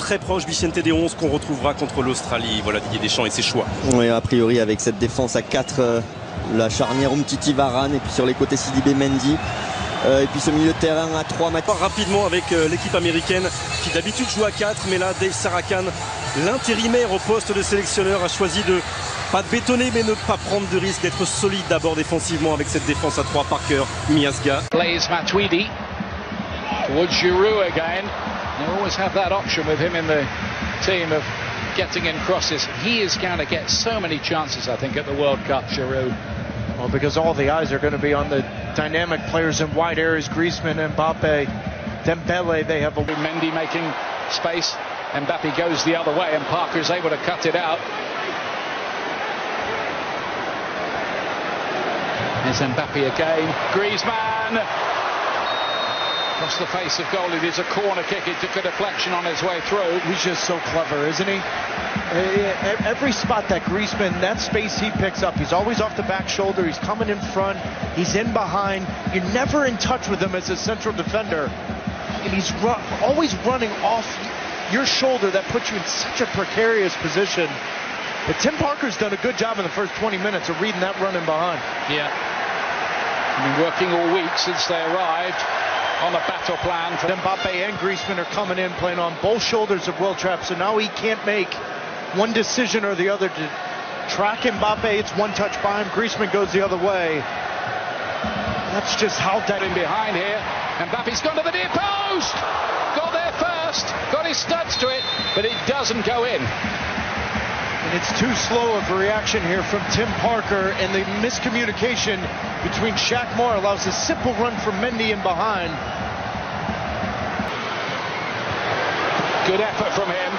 très proche Vicente des 11 qu'on retrouvera contre l'Australie. Voilà Didier Deschamps et ses choix. Oui, a priori avec cette défense à 4, la charnière Umtiti-Varane et puis sur les côtés Sidibé Mendy. Et puis ce milieu de terrain à 3 mètres. Rapidement avec l'équipe américaine qui d'habitude joue à 4, mais là Dave Sarakan, l'intérimaire au poste de sélectionneur, a choisi de pas de bétonner mais ne pas prendre de risque, d'être solide d'abord défensivement avec cette défense à 3. Parker, Miasga. Blaise Matuidi towards Giroud again. They always have that option with him in the team of getting in crosses. He is going to get so many chances, I think, at the World Cup, Giroud. Well, because all the eyes are going to be on the dynamic players in wide areas, Griezmann, Mbappe, Dembele. They have a Mendy making space. Mbappe goes the other way and Parker is able to cut it out. Here's Mbappe again. Griezmann! Across the face of goal. It is a corner kick. It took a deflection on his way through. He's just so clever, isn't he? Every spot that Griezmann, that space he picks up, he's always off the back shoulder, he's coming in front, he's in behind. You're never in touch with him as a central defender. And he's always running off your shoulder. That puts you in such a precarious position. But Tim Parker's done a good job in the first 20 minutes of reading that run in behind. Yeah. Been working all week since they arrived on a battle plan. Mbappe and Griezmann are coming in, playing on both shoulders of Will Trapp, so now he can't make one decision or the other to track Mbappe. It's one touch by him. Griezmann goes the other way. That's just how that in behind here. Mbappe's gone to the near post. Got there first. Got his studs to it, but it doesn't go in. And it's too slow of a reaction here from Tim Parker, and the miscommunication between Shaq Moore allows a simple run from Mendy in behind. Good effort from him.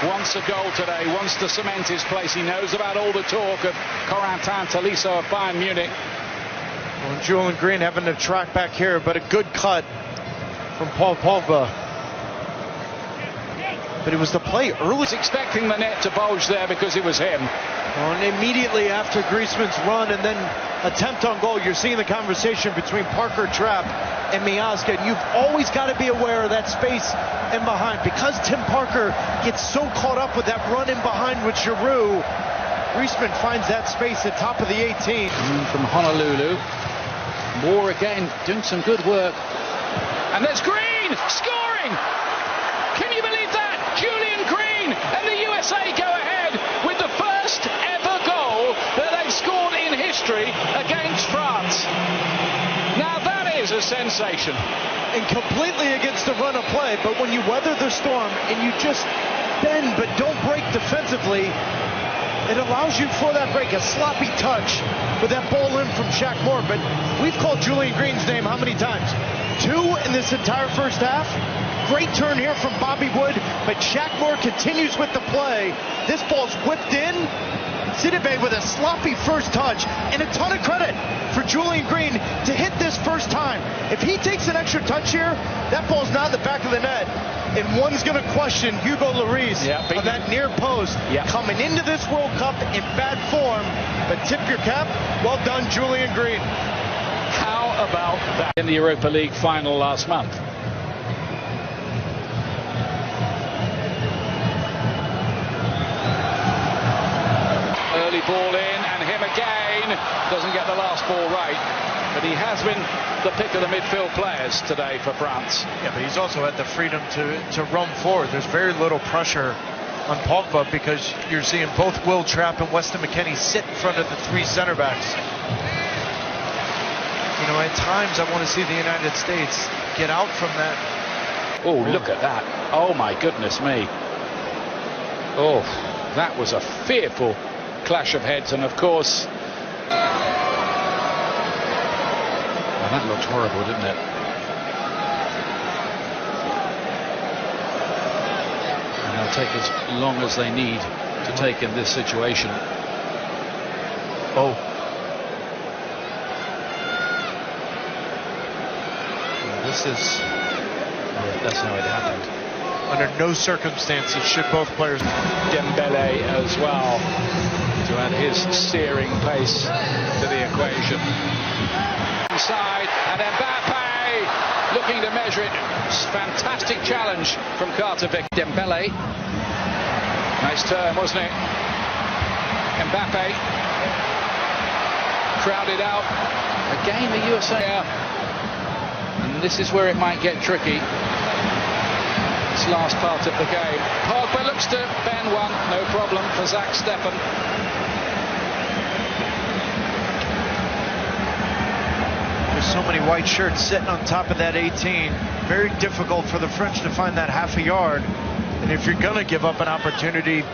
Wants a goal today, wants to cement his place. He knows about all the talk of Corentin Tolisso of Bayern Munich. Well, Julian Green having to track back here, but a good cut from Paul Pogba. But it was the play early. He's expecting the net to bulge there because it was him. Well, and immediately after Griezmann's run and then attempt on goal, you're seeing the conversation between Parker, Trapp, and Miasga. And you've always got to be aware of that space in behind. Because Tim Parker gets so caught up with that run in behind with Giroud, Griezmann finds that space at top of the 18. From Honolulu. Moore again doing some good work. And there's Green scoring! Can you believe that? Julian Green and the USA go ahead with the first ever goal that they've scored in history against France. Now that is a sensation. And completely against the run of play, but when you weather the storm and you just bend but don't break defensively, it allows you for that break, a sloppy touch with that ball in from Shaq Moore. But we've called Julian Green's name how many times? 2 in this entire first half. Great turn here from Bobby Wood, but Shaq Moore continues with the play. This ball's whipped in. Sidibé with a sloppy first touch, and a ton of credit for Julian Green to hit this first time. If he takes an extra touch here, that ball's not in the back of the net. And one's going to question Hugo Lloris of that near post coming into this World Cup in bad form. But tip your cap, well done, Julian Green. How about that? In the Europa League final last month. Early ball in, and him again. Doesn't get the last ball right. But he has been the pick of the midfield players today for France. Yeah, but he's also had the freedom to roam forward. There's very little pressure on Pogba because you're seeing both Will Trapp and Weston McKennie sit in front of the 3 center backs. You know, at times I want to see the United States get out from that. Oh, look at that. Oh, my goodness me. Oh, that was a fearful clash of heads. And, of course, that looked horrible, didn't it? And they'll take as long as they need to take in this situation. Oh. This is... That's how it happened. Under no circumstances should both players... Dembele as well to add his searing pace to the equation. Inside, and Mbappe looking to measure it. Fantastic challenge from Carter Vick. Dembele. Nice turn, wasn't it? Mbappe. Crowded out. Again, the USA. And this is where it might get tricky. This last part of the game. Pogba looks to bend one. No problem for Zach Steffen. There's so many white shirts sitting on top of that 18. Very difficult for the French to find that half a yard. And if you're going to give up an opportunity,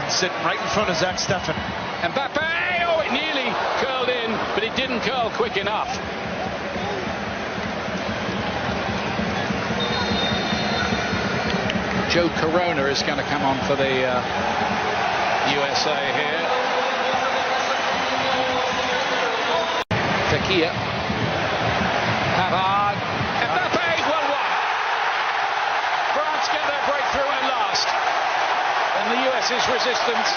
sit right in front of Zach Steffen. Mbappe! Oh, it nearly curled in, but it didn't curl quick enough. Joe Corona is going to come on for the USA here. Tequila. Pavard. Mbappe, 1-1. France get their breakthrough at last. And the US's resistance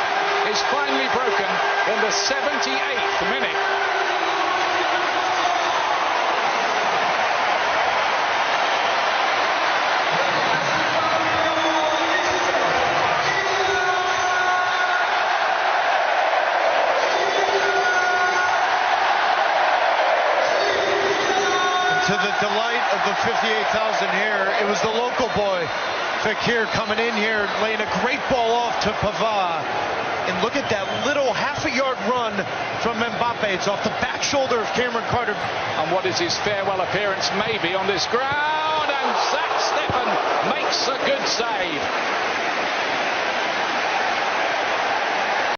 is finally broken in the 78th minute. To the delight of the 58,000 here, it was the local boy, Fekir, coming in here, laying a great ball off to Pavard. And look at that little half-a-yard run from Mbappe. It's off the back shoulder of Cameron Carter. And what is his farewell appearance maybe on this ground? And Zach Steffen makes a good save.